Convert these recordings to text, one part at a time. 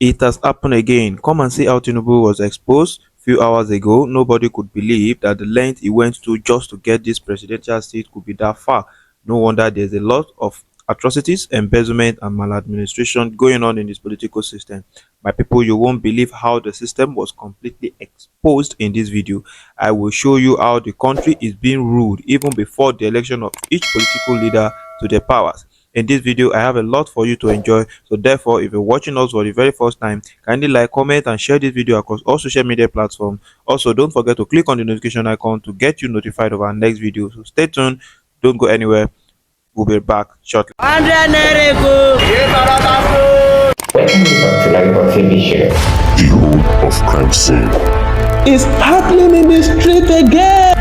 It has happened again. Come and see how Tinubu was exposed few hours ago. Nobody could believe that the length he went to just to get this presidential seat could be that far. No wonder there's a lot of atrocities, embezzlement, and maladministration going on in this political system. My people, you won't believe how the system was completely exposed in this video. I will show you how the country is being ruled even before the election of each political leader to their powers. In this video, I have a lot for you to enjoy, so therefore if you're watching us for the very first time, kindly like, comment, and share this video across all social media platforms. Also, don't forget to click on the notification icon to get you notified of our next video. So stay tuned, don't go anywhere. We'll be back shortly. The whole of crime scene is happening in the street again.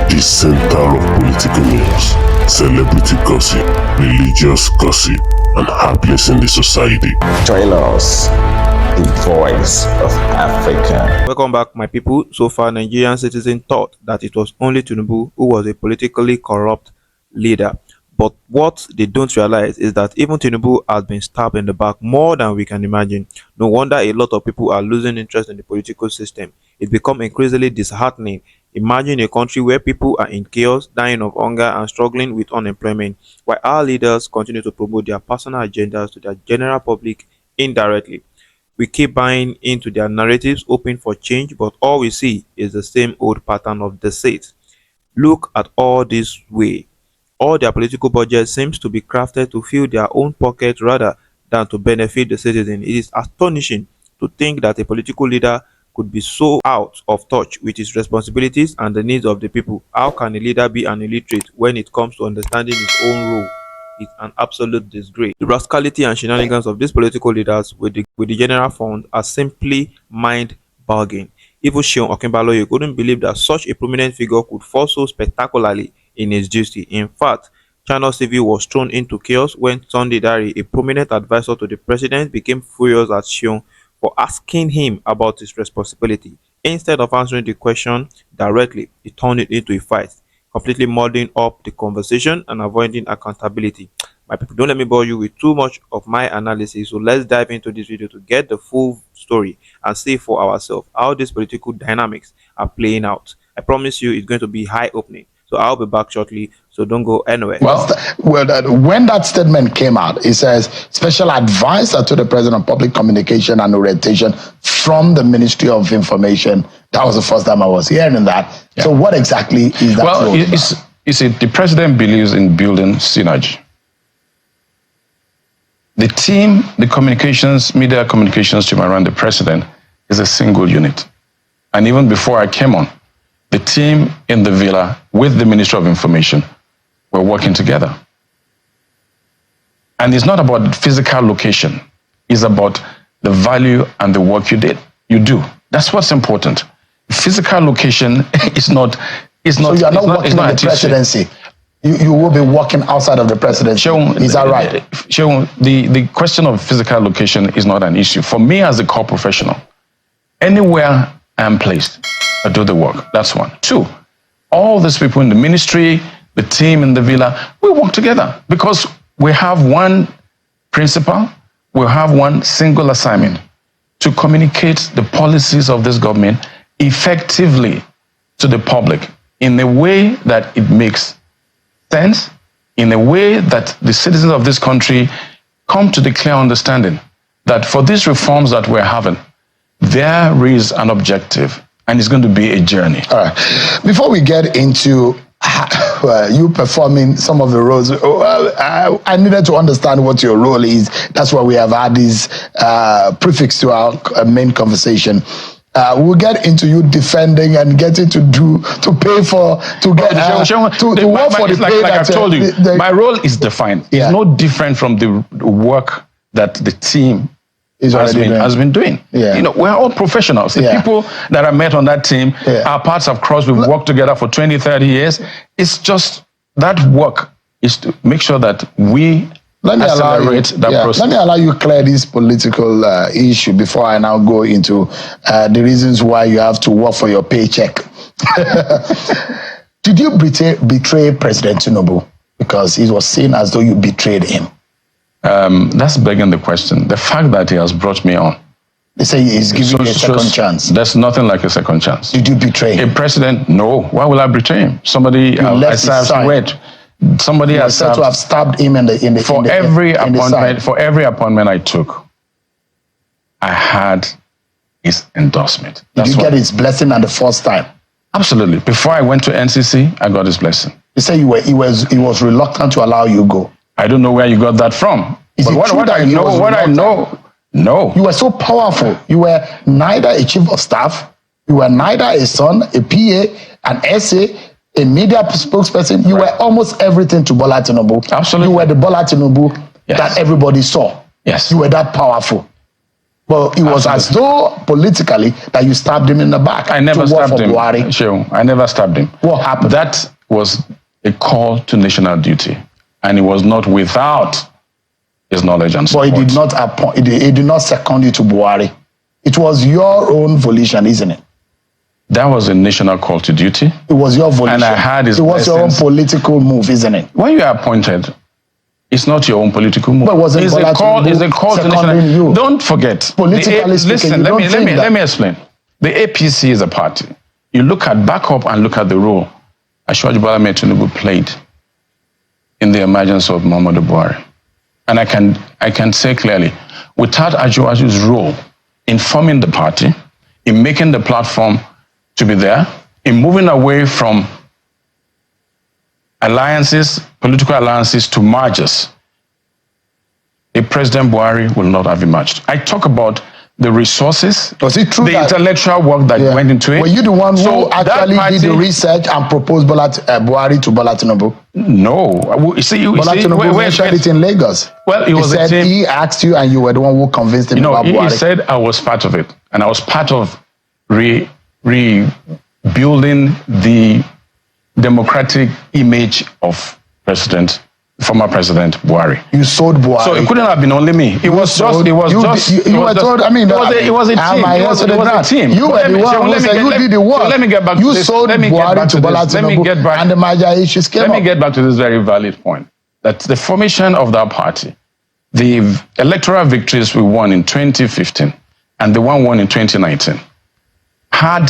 The center of political news, celebrity gossip, religious gossip, and happiness in the society. Join us, the voice of Africa. Welcome back, my people. So far, Nigerian citizens thought that it was only Tinubu who was a politically corrupt leader. But what they don't realize is that even Tinubu has been stabbed in the back more than we can imagine. No wonder a lot of people are losing interest in the political system. It becomes increasingly disheartening. Imagine a country where people are in chaos, dying of hunger, and struggling with unemployment, while our leaders continue to promote their personal agendas to the general public indirectly. We keep buying into their narratives, hoping for change, but all we see is the same old pattern of deceit. Look at all this way. All their political budget seems to be crafted to fill their own pocket rather than to benefit the citizen. It is astonishing to think that a political leader could be so out of touch with his responsibilities and the needs of the people. How can a leader be an illiterate when it comes to understanding his own role? It's an absolute disgrace. The rascality and shenanigans of these political leaders with the general fund are simply mind-boggling. Even SEUN Okinbaloye couldn't believe that such a prominent figure could fall so spectacularly in his duty. In fact, Channel TV was thrown into chaos when Sunday Dari, a prominent advisor to the president, became furious at SEUN for asking him about his responsibility. Instead of answering the question directly, he turned it into a fight, completely muddling up the conversation and avoiding accountability. My people, don't let me bore you with too much of my analysis, so let's dive into this video to get the full story and see for ourselves how these political dynamics are playing out. I promise you it's going to be eye-opening. So I'll be back shortly, so don't go anywhere. Well, when that statement came out, it says special advisor to the President of Public Communication and Orientation from the Ministry of Information. That was the first time I was hearing that. Yeah. So what exactly is that? Well, the president believes in building synergy. The team, the communications, media communications team around the president is a single unit. And even before I came on, the team in the villa with the Ministry of Information were working together. And it's not about physical location. It's about the value and the work you do. That's what's important. Physical location is not. So you are not working in the presidency. You will be working outside of the presidency. Is that right? The question of physical location is not an issue. For me as a core professional, anywhere I am placed, I do the work. That's one. Two, all these people in the ministry, the team in the villa, we work together because we have one principle, we have one single assignment to communicate the policies of this government effectively to the public in a way that it makes sense, in a way that the citizens of this country come to the clear understanding that for these reforms that we're having, there is an objective. And it's going to be a journey. All right. Before we get into you performing some of the roles, I needed to understand what your role is. That's why we have had this prefix to our main conversation. We'll get into you defending and getting to pay for, to get, to work for the pay. Like I told you, my role is defined. Yeah. It's no different from the work that the team has been doing. Yeah. You know, we're all professionals. The people that I met on that team are parts of Cross. We've worked together for 20, 30 years. It's just that work is to make sure that we accelerate that process. Let me allow you clear this political issue before I now go into the reasons why you have to work for your paycheck. Did you betray President Tinubu? Because it was seen as though you betrayed him. That's begging the question. The fact that he has brought me on. They say he's giving you a second chance. There's nothing like a second chance. Did you betray him? A president? No. Why will I betray him? Somebody I served with. Somebody has said to have stabbed him for every appointment I took, I had his endorsement. Did you get his blessing at the first time? Absolutely. Before I went to NCC, I got his blessing. You say he was reluctant to allow you go. I don't know where you got that from. Is it true that I know. No. You were so powerful. You were neither a chief of staff, you were neither a son, a PA, an SA, a media spokesperson. You were almost everything to Bola Tinubu. Absolutely. You were the Bola Tinubu that everybody saw. Yes. You were that powerful. But it was as though politically that you stabbed him in the back. I never stabbed him. I never stabbed him. What happened? That was a call to national duty, and it was not without his knowledge and support. But he did not second you to Buhari. It was your own volition, isn't it? That was a national call to duty. It was your volition. And I had his blessings. Your own political move, isn't it? When you are appointed, it's not your own political move. But was it it's a call to national. You? Don't forget. Politically speaking, listen, let me explain. The APC is a party. You look at backup and look at the role Bola Ahmed TINUBU played in the emergence of Muhammadu Buhari. And I can say clearly, without Ajuaju's role in forming the party, in making the platform to be there, in moving away from alliances, political alliances to mergers, a President Buhari will not have emerged. I talk about the resources, was it true the intellectual work that went into it. Were you the one who actually did the research and proposed Buhari to Bola Tinubu? No. Bola Tinubu mentioned it in Lagos. Well, he said he asked you and you were the one who convinced him about Buhari. He said I was part of it. And I was part of rebuilding the democratic image of former President Buhari. You sold Buhari. So it couldn't have been only me. It was a team. It was a team. You were the one who said you did the work. So let me get back to this. You sold Buhari to Bola Tinubu and the major issues came up. Let me get back to this very valid point. That the formation of that party, the electoral victories we won in 2015 and the one won in 2019 had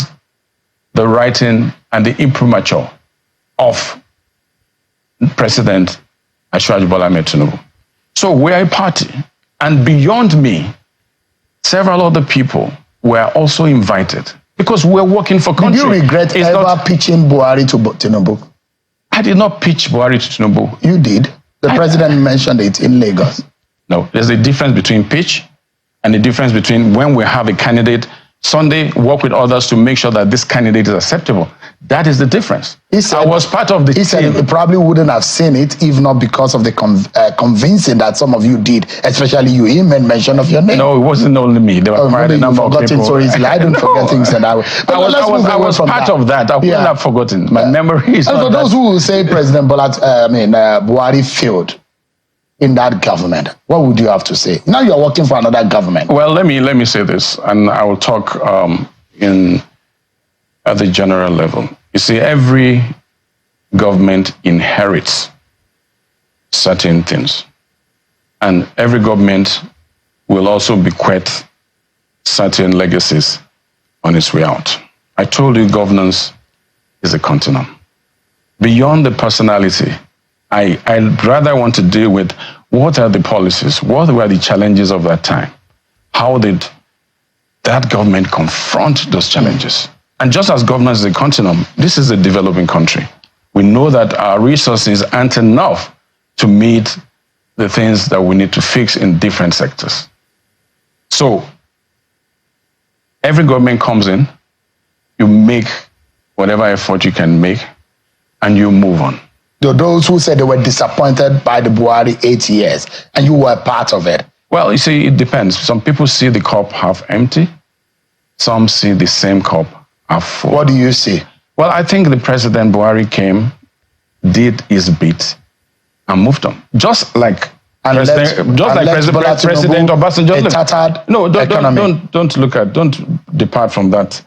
the writing and the imprimatur of President Bola Ahmed TINUBU. So we're a party, and beyond me, several other people were also invited because we're working for country. Did you regret ever pitching Buhari to Tinubu? I did not pitch Buhari to Tinubu. You did. The president mentioned it in Lagos. No, there's a difference between pitch and the difference between when we have a candidate, Sunday, work with others to make sure that this candidate is acceptable. That is the difference. I was part of the team. He said he probably wouldn't have seen it if not because of the convincing that some of you did, especially you. He made mention of your name. No, it wasn't only me. There were quite a number of people. Stories. I don't forget things that I was part of that. I wouldn't have forgotten. My memory is not for those who will say President Buhari failed in that government, what would you have to say? Now you're working for another government. Well, let me say this, and I will talk at the general level. You see, every government inherits certain things, and every government will also bequeath certain legacies on its way out. I told you governance is a continuum. Beyond the personality, I rather want to deal with what are the policies, what were the challenges of that time, how did that government confront those challenges. And just as governance is a continuum, this is a developing country. We know that our resources aren't enough to meet the things that we need to fix in different sectors. So every government comes in, you make whatever effort you can make, and you move on. Those who said they were disappointed by the Buhari 8 years, and you were part of it. Well, you see, it depends. Some people see the cup half empty. Some see the same cup half full. What do you see? Well, I think the President Buhari came, did his bit, and moved on. Just like President Obasanjo. Don't depart from that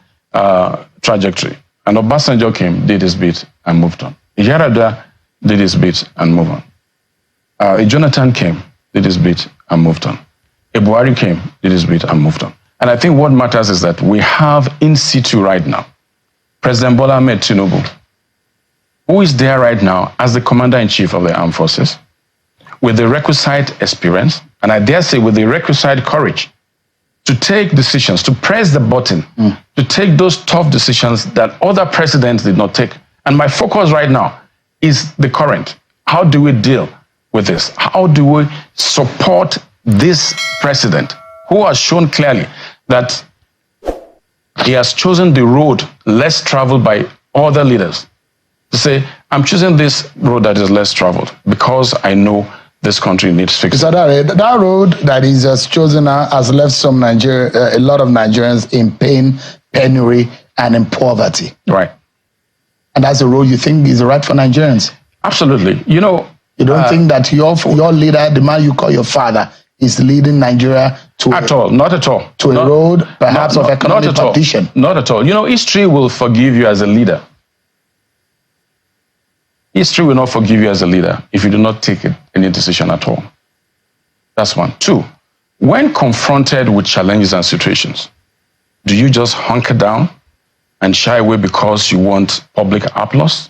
trajectory. And Obasanjo came, did his bit, and moved on. Yar'Adua did his bit and moved on. Jonathan came, did his bit, and moved on. Buhari came, did his bit, and moved on. And I think what matters is that we have in situ right now President Bola Ahmed TINUBU, who is there right now as the Commander-in-Chief of the Armed Forces, with the requisite experience, and I dare say with the requisite courage, to take decisions, to press the button, to take those tough decisions that other presidents did not take. And my focus right now is the current. How do we deal with this? How do we support this president who has shown clearly that he has chosen the road less traveled by other leaders, to say, I'm choosing this road that is less traveled because I know this country needs fixing. That road that he has chosen has left some a lot of Nigerians in pain, penury, and in poverty. Right. And that's the road you think is right for Nigerians? Absolutely. You know, you don't think that your leader, the man you call your father, is leading Nigeria to not at all to a road perhaps of economic partition? Not at all. You know, history will forgive you as a leader. History will not forgive you as a leader if you do not take any decision at all. That's one. Two, when confronted with challenges and situations, do you just hunker down and shy away because you want public applause?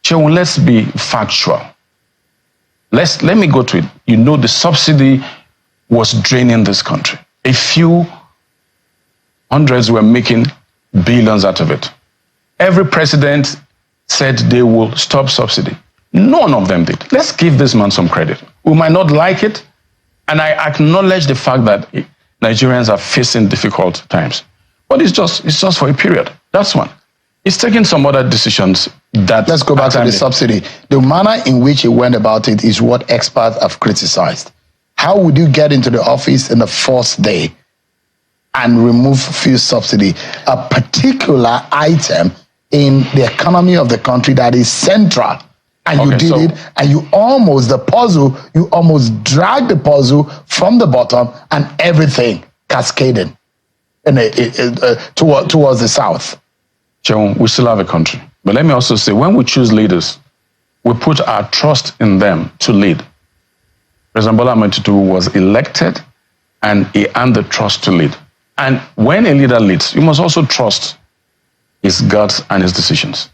Cheon, let's be factual. Let me go to it. You know, the subsidy was draining this country. A few hundreds were making billions out of it. Every president said they will stop subsidy. None of them did. Let's give this man some credit. We might not like it, and I acknowledge the fact that Nigerians are facing difficult times. But it's just for a period. That's one. It's taking some other decisions that... Let's go back to the subsidy. The manner in which he went about it is what experts have criticized. How would you get into the office in the first day and remove fuel subsidy, a particular item in the economy of the country that is central, and you did it, and you almost dragged the puzzle from the bottom, and everything cascaded towards the south. John, we still have a country. But let me also say, when we choose leaders, we put our trust in them to lead. President Bola Ahmed TINUBU was elected, and he earned the trust to lead. And when a leader leads, you must also trust his guts and his decisions.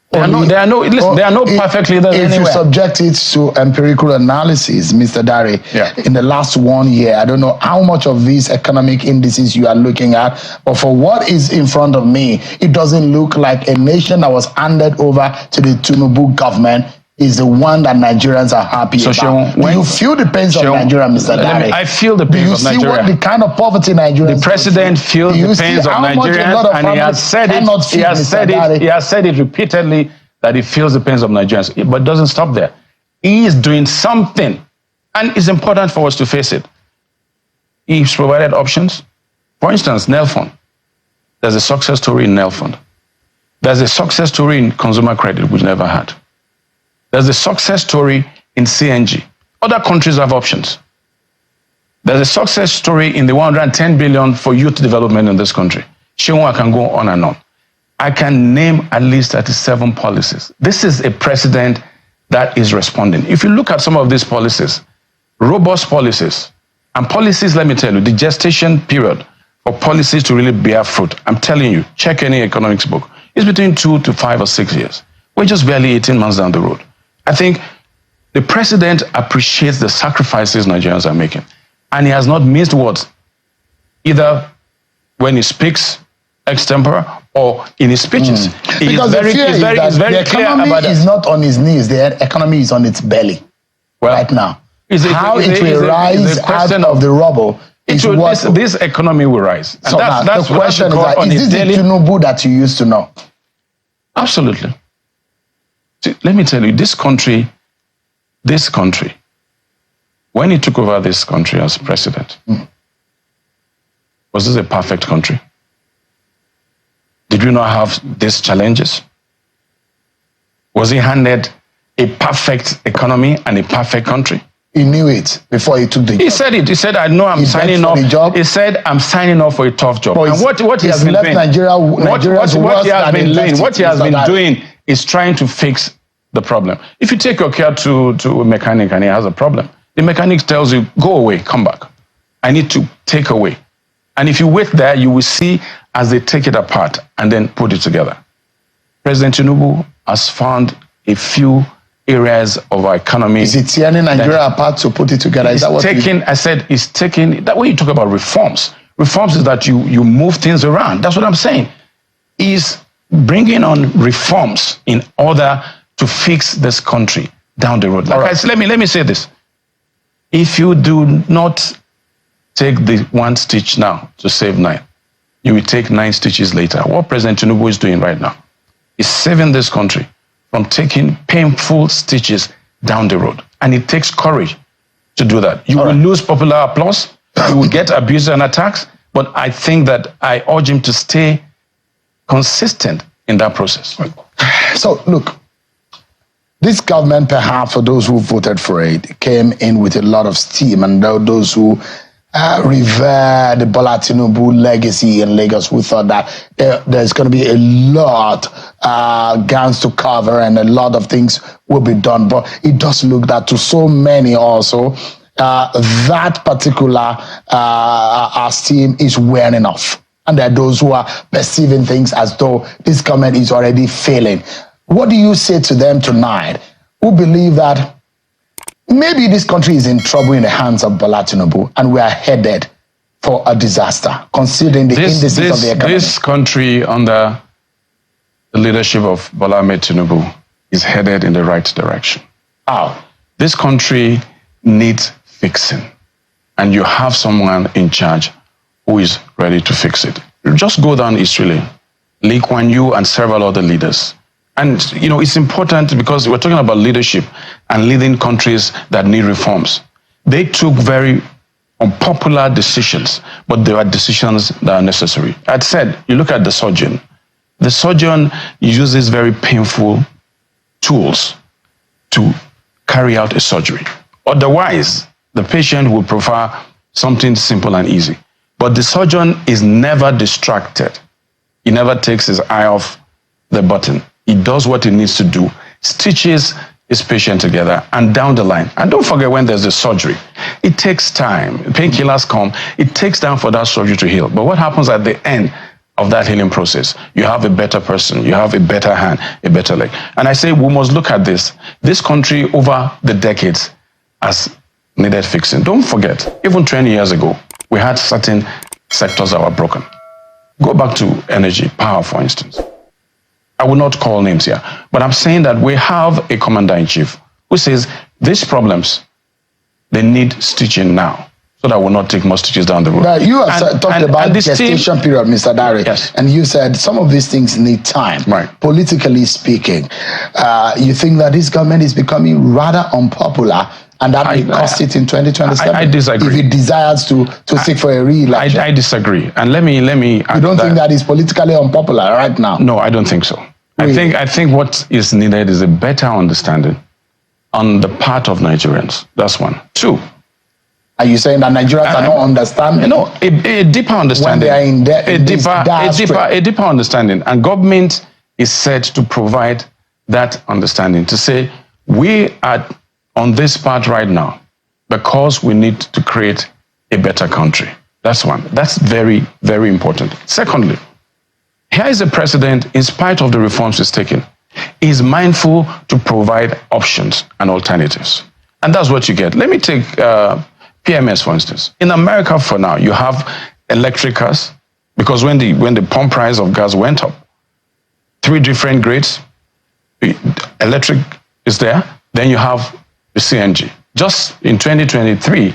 There are no perfect leaders if anywhere. You subject it to empirical analysis, Mr. Dare, in the last 1 year, I don't know how much of these economic indices you are looking at, but for what is in front of me, it doesn't look like a nation that was handed over to the TINUBU government is the one that Nigerians are happy about. Do you feel the pains of Nigeria, Mr. Dare? I feel the pains of Nigeria. Do you see what the kind of poverty Nigerians... The president feels the pains of Nigerians, and he has said it. He has said it repeatedly that he feels the pains of Nigerians, but doesn't stop there. He is doing something, and it's important for us to face it. He's provided options. For instance, Nelfund. There's a success story in Nelfund. There's a success story in consumer credit we never had. There's a success story in CNG. Other countries have options. There's a success story in the 110 billion for youth development in this country. I can go on and on. I can name at least 37 policies. This is a president that is responding. If you look at some of these policies, robust policies, and policies, let me tell you, the gestation period for policies to really bear fruit, I'm telling you, check any economics book, it's between 2 to 5 or 6 years. We're just barely 18 months down the road. I think the president appreciates the sacrifices Nigerians are making. And he has not missed words, either when he speaks extempore or in his speeches. Because the fear is that the economy is not on his knees, the economy is on its belly right now. How it will rise out of the rubble is what... This economy will rise. And so that's the question is this the TINUBU that you used to know? Absolutely. See, let me tell you, this country, when he took over this country as president, was this a perfect country? Did we not have these challenges? Was he handed a perfect economy and a perfect country? He knew it before he took the job. He said it. He said, I know I'm signing off. He said, I'm signing off for a tough job. And what he has been doing, what he has been doing is trying to fix the problem. If you take your car to a mechanic and he has a problem, The mechanic tells you, go away, come back. I need to take away. And if you wait there, you will see as they take it apart and then put it together. President Tinubu has found a few areas of our economy. Is it tearing Nigeria apart to put it together? Is that what I said, it's taking, that way you talk about reforms. Reforms is that you move things around. That's what I'm saying. Is bringing on reforms in order to fix this country down the road. Like I said, let me say this. If you do not take the one stitch now to save 9, you will take 9 stitches later. What President Tinubu is doing right now is saving this country from taking painful stitches down the road. And it takes courage to do that. You will lose popular applause, you will get abuse and attacks, but I think that I urge him to stay consistent in that process. So, look, this government, perhaps for those who voted for it, came in with a lot of steam, and those who revere the Bola Tinubu legacy in Lagos, who thought that there's going to be a lot grounds to cover and a lot of things will be done. But it does look that to so many also, that particular steam is wearing off. And there are those who are perceiving things as though this government is already failing. What do you say to them tonight who believe that maybe this country is in trouble in the hands of Bola Tinubu and we are headed for a disaster, considering the indices of the economy? This country under the leadership of Bola Ahmed TINUBU is headed in the right direction. How? This country needs fixing, and you have someone in charge who is ready to fix it. Just go down East Lane, Lee Kuan Yew and several other leaders. And, you know, it's important because we're talking about leadership and leading countries that need reforms. They took very unpopular decisions, but there are decisions that are necessary. I'd said, you look at the surgeon. The surgeon uses very painful tools to carry out a surgery. Otherwise, the patient would prefer something simple and easy. But the surgeon is never distracted. He never takes his eye off the button. He does what he needs to do, stitches his patient together, and down the line. And don't forget, when there's a surgery, it takes time. Painkillers come. It takes time for that surgery to heal. But what happens at the end of that healing process? You have a better person. You have a better hand, a better leg. And I say we must look at this. This country over the decades has needed fixing. Don't forget, even 20 years ago, we had certain sectors that were broken. Go back to energy, power, for instance. I will not call names here, but I'm saying that we have a commander-in-chief who says these problems, they need stitching now, so that will not take more stitches down the road. Now, you have talked about gestation period, Mr. Dari, yes. And you said some of these things need time. Right. Politically speaking, you think that this government is becoming rather unpopular, and that may cost it in 2027. I disagree. If it desires to seek for a re-election. I disagree, and let me. You don't think that is politically unpopular right now? No, I don't think so. Really? I think what is needed is a better understanding on the part of Nigerians. That's one. 2. Are you saying that Nigerians are not understanding? No, a deeper understanding. When they are in a deeper understanding, and government is set to provide that understanding, to say we are on this part right now because we need to create a better country. That's one. That's very, very important. Secondly, here is a president, in spite of the reforms he's taken, is mindful to provide options and alternatives. And that's what you get. Let me take PMS, for instance. In America, for now, you have electric cars, because when the pump price of gas went up, 3 different grades, electric is there, then you have the CNG. Just in 2023,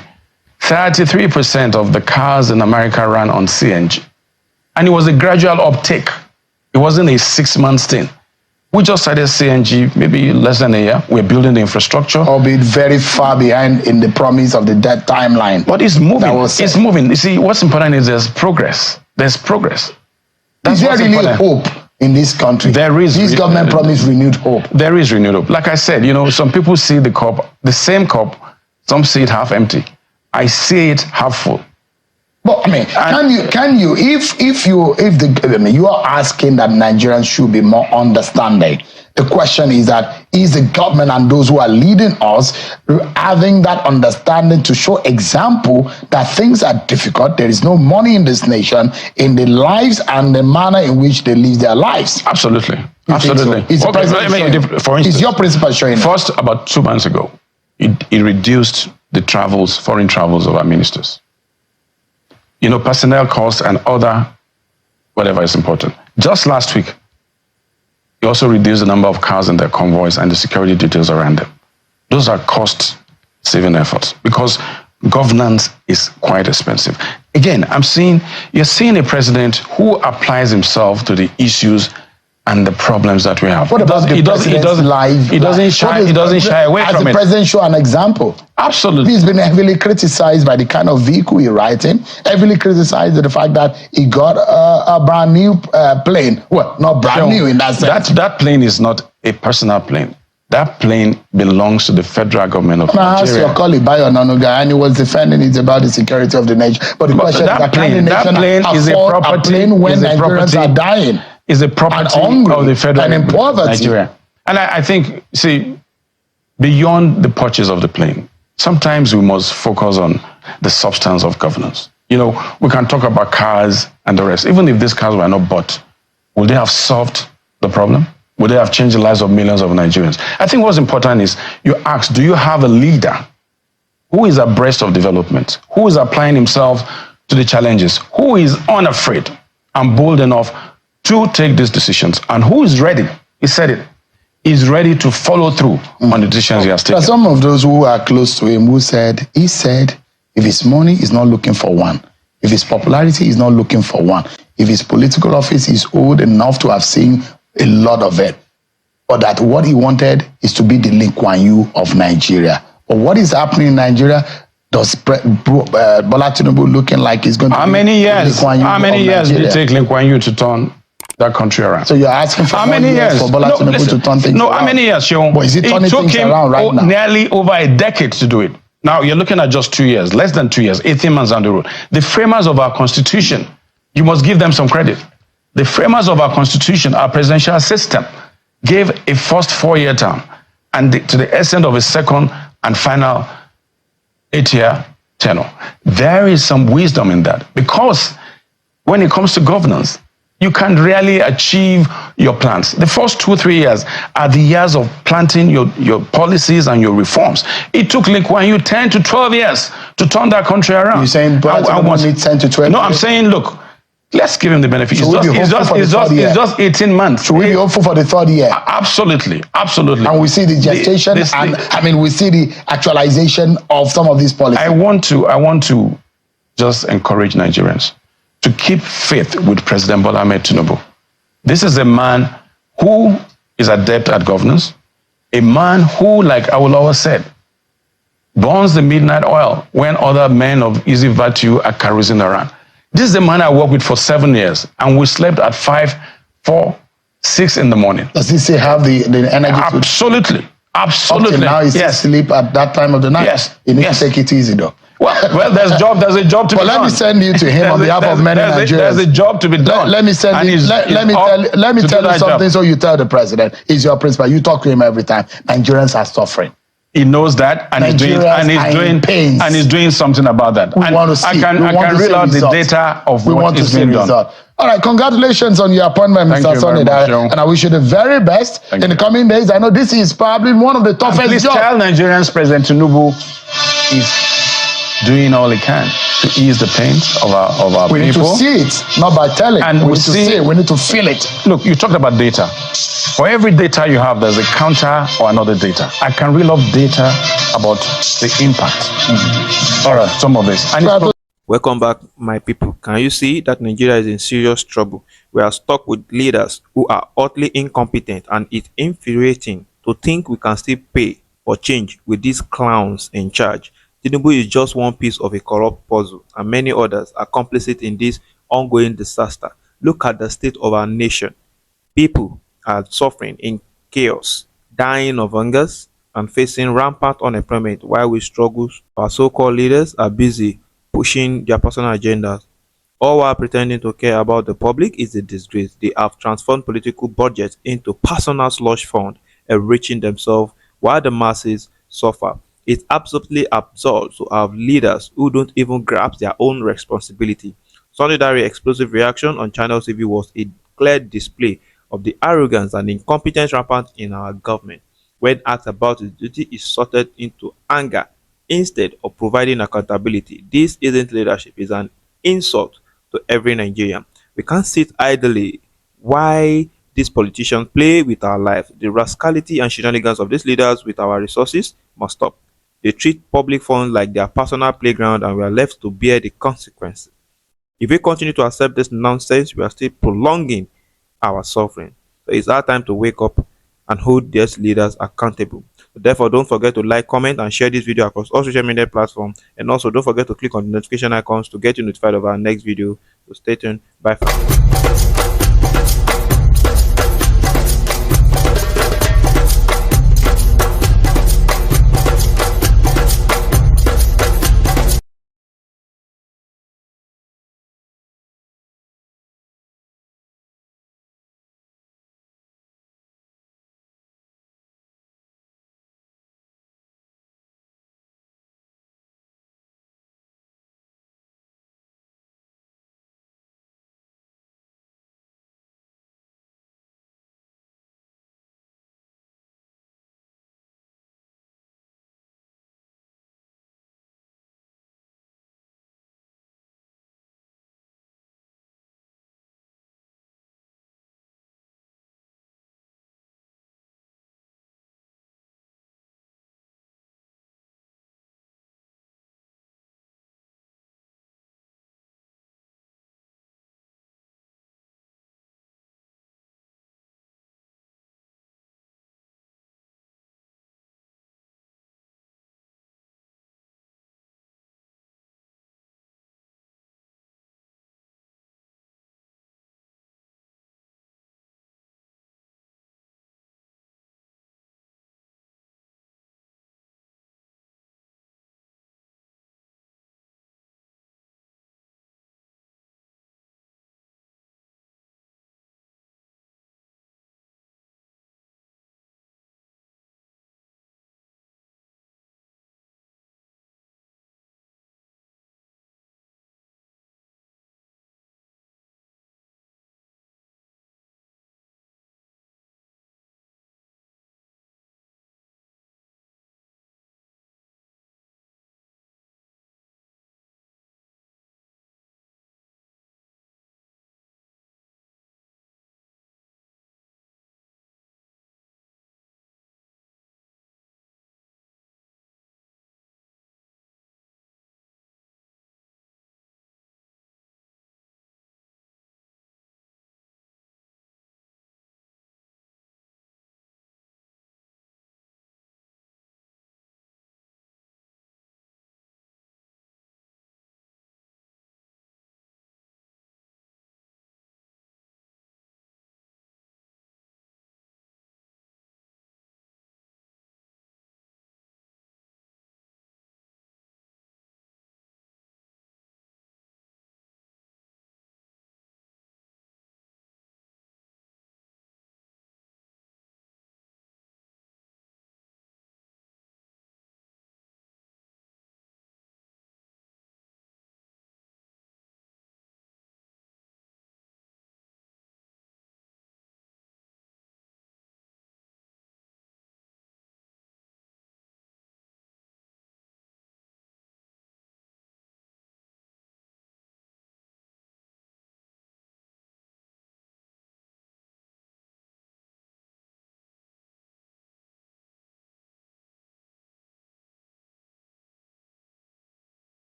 33% of the cars in America ran on CNG. And it was a gradual uptake. It wasn't a 6-month thing. We just started CNG maybe less than a year. We're building the infrastructure. Albeit very far behind in the promise of the debt timeline. But it's moving. It's moving. You see, what's important is there's progress. There's progress. Is there really hope in this country? There is. This government promised renewed hope. There is renewed hope. Like I said, you know, some people see the cup, the same cup, some see it half empty. I see it half full. But I mean, can you if you are asking that Nigerians should be more understanding, the question is that is the government and those who are leading us having that understanding to show example that things are difficult. There is no money in this nation, in the lives and the manner in which they live their lives. Absolutely. You Absolutely. So? For instance, is your principal showing first, about 2 months ago, it reduced the travels, foreign travels of our ministers. You know, personnel costs and other, whatever is important. Just last week, it also reduced the number of cars in their convoys and the security details around them. Those are cost-saving efforts because governance is quite expensive. Again, you're seeing a president who applies himself to the issues and the problems that we have. What about the president's life? He doesn't shy away from it. As the president show an example. Absolutely. He's been heavily criticized by the kind of vehicle he rides in, heavily criticized by the fact that he got a brand new plane. Well, not brand new in that sense. That plane is not a personal plane. That plane belongs to the federal government of Nigeria. I asked your colleague, Bayo Nanuga, and he was defending it about the security of the nation. But the question is, that plane is a property when Nigerians are dying. Is a property of the federal government of Nigeria. And I think, see, beyond the purchase of the plane, sometimes we must focus on the substance of governance. You know, we can talk about cars and the rest. Even if these cars were not bought, would they have solved the problem? Would they have changed the lives of millions of Nigerians? I think what's important is you ask, do you have a leader who is abreast of development, who is applying himself to the challenges, who is unafraid and bold enough to take these decisions, and who is ready, he said it, is ready to follow through on the decisions he has taken. There are some of those who are close to him who said, he said, if his money is not looking for one, if his popularity is not looking for one, if his political office is old enough to have seen a lot of it, but that what he wanted is to be the Lee Kuan Yew of Nigeria. But what is happening in Nigeria? Does Bola Tinubu looking like he's going to How many years did it take Lee Kuan Yew to turn that country around? So you're asking for how many years for Bola Tinubu to turn things around? How many years, Sean? But is it turning things around right now? Nearly over a decade to do it. Now you're looking at just 2 years, less than 2 years, 18 months down the road. The framers of our constitution, you must give them some credit. The framers of our constitution, our presidential system, gave a first 4-year term and to the extent of a second and final 8-year tenure. There is some wisdom in that because when it comes to governance, you can really achieve your plans. The first 2-3 years are the years of planting your policies and your reforms. It took Lee Kuan Yew 10 to 12 years to turn that country around. You're saying Bola needs 10 to 12 years? No, I'm saying, look, let's give him the benefit. It's just 18 months. Should we be hopeful for the third year? Absolutely. And we see the gestation we see the actualization of some of these policies. I want to just encourage Nigerians to keep faith with President Bola Ahmed TINUBU. This is a man who is adept at governance, a man who, like Awolowo said, burns the midnight oil when other men of easy virtue are carousing around. This is the man I worked with for 7 years, and we slept at 5, 4, 6 in the morning. Does he still have the energy? Absolutely. Up now he still sleep at that time of the night? Yes. You need to take it easy though. Well, there's a job to be done. But let me send you to him on behalf of many Nigerians. There's a job to be done. Let me tell you something so you tell the president. He's your principal. You talk to him every time. Nigerians are suffering. He knows that, and he's doing something about that. We want to see. I can reel out the data of what is being done. All right, congratulations on your appointment, Mr. Sonny. And I wish you the very best in the coming days. I know this is probably one of the toughest jobs. Please tell Nigerians President Tinubu is doing all he can to ease the pains of our people. We need to see it, not by telling. And we need to see it. We need to feel it. Look, you talked about data. For every data you have, there's a counter or another data. I can reel off data about the impact. All right, some of this. Welcome back, my people. Can you see that Nigeria is in serious trouble? We are stuck with leaders who are utterly incompetent, and it's infuriating to think we can still pay for change with these clowns in charge. Tinubu is just one piece of a corrupt puzzle, and many others are complicit in this ongoing disaster. Look at the state of our nation. People are suffering in chaos, dying of hunger, and facing rampant unemployment while we struggle. Our so-called leaders are busy pushing their personal agendas. All while pretending to care about the public is a disgrace. They have transformed political budgets into personal slush fund. enriching themselves while the masses suffer. It's absolutely absurd to have leaders who don't even grasp their own responsibility. Sunday's explosive reaction on Channel TV was a clear display of the arrogance and incompetence rampant in our government. When asked about his duty, he sorted into anger instead of providing accountability. This isn't leadership, it's an insult to every Nigerian. We can't sit idly while these politicians play with our lives. The rascality and shenanigans of these leaders with our resources must stop. They treat public funds like their personal playground and we are left to bear the consequences. If we continue to accept this nonsense, we are still prolonging our suffering. So it's our time to wake up and hold these leaders accountable. Therefore, don't forget to like, comment, and share this video across all social media platforms. And also, don't forget to click on the notification icons to get you notified of our next video. So stay tuned. Bye for now.